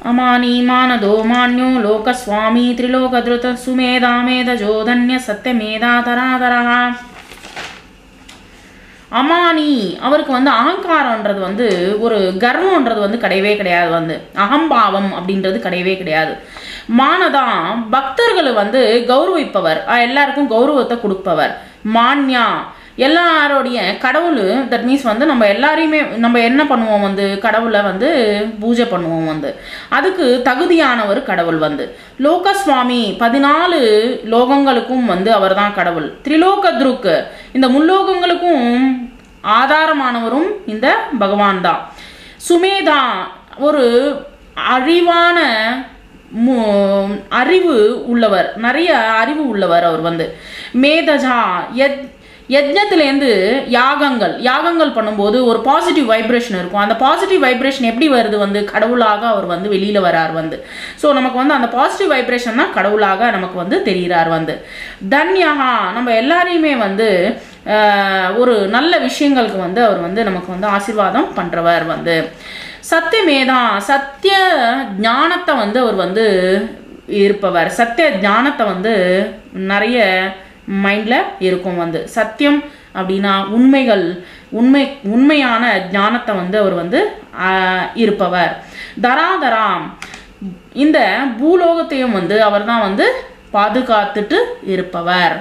अमानी मानदो मान्यो लोकस्वामी त्रिलोकधृत सुमेधा मेधजो धन्य सत्यमेधा तरातरः. அமானி அவருக்கு வந்து அகங்காரம்ன்றது வந்து ஒரு கர்வம்ன்றது வந்து கிடையவே கிடையாது, வந்து அகம்பாவம் அப்படின்றது கிடையவே கிடையாது. மானதான் பக்தர்களை வந்து கௌரவிப்பவர், எல்லாருக்கும் கௌரவத்தை கொடுப்பவர். மான்யா எல்லாரோடைய கடவுள், தட் மீன்ஸ் வந்து நம்ம எல்லாரையுமே நம்ம என்ன பண்ணுவோம் வந்து கடவுளை வந்து பூஜை பண்ணுவோம், வந்து அதுக்கு தகுதியானவர் கடவுள். வந்து லோகஸ்வாமி 14 லோகங்களுக்கும் வந்து அவர் தான் கடவுள். திரிலோகத்ருக்கு இந்த முல்லோகங்களுக்கும் ஆதாரமானவரும் இந்த பகவான் தான். சுமேதா ஒரு அறிவான அறிவு உள்ளவர், நிறைய அறிவு உள்ளவர் அவர் வந்து. மேதஜா யஜ்ஞத்திலேருந்து யாகங்கள் பண்ணும்போது ஒரு பாசிட்டிவ் வைப்ரேஷன் இருக்கும். அந்த பாசிட்டிவ் வைப்ரேஷன் எப்படி வருது வந்து கடவுளாக அவர் வந்து வெளியில வரார் வந்து. ஸோ நமக்கு வந்து அந்த பாசிட்டிவ் வைப்ரேஷன் தான் கடவுளாக நமக்கு வந்து தெரிகிறார் வந்து. தன்யஹா நம்ம எல்லாரையுமே வந்து ஒரு நல்ல விஷயங்களுக்கு வந்து அவர் வந்து நமக்கு வந்து ஆசீர்வாதம் பண்றவர் வந்து. சத்தியமேதா சத்திய ஞானத்தை வந்து அவர் வந்து இருப்பவர். சத்திய ஞானத்தை வந்து நிறைய மைண்டில் இருக்கும் வந்து. சத்தியம் அப்படின்னா உண்மையான ஞானத்தை வந்து அவர் வந்து இருப்பவர். தராதராம் இந்த பூலோகத்தையும் வந்து அவர் தான் வந்து பாதுகாத்துட்டு இருப்பவர்.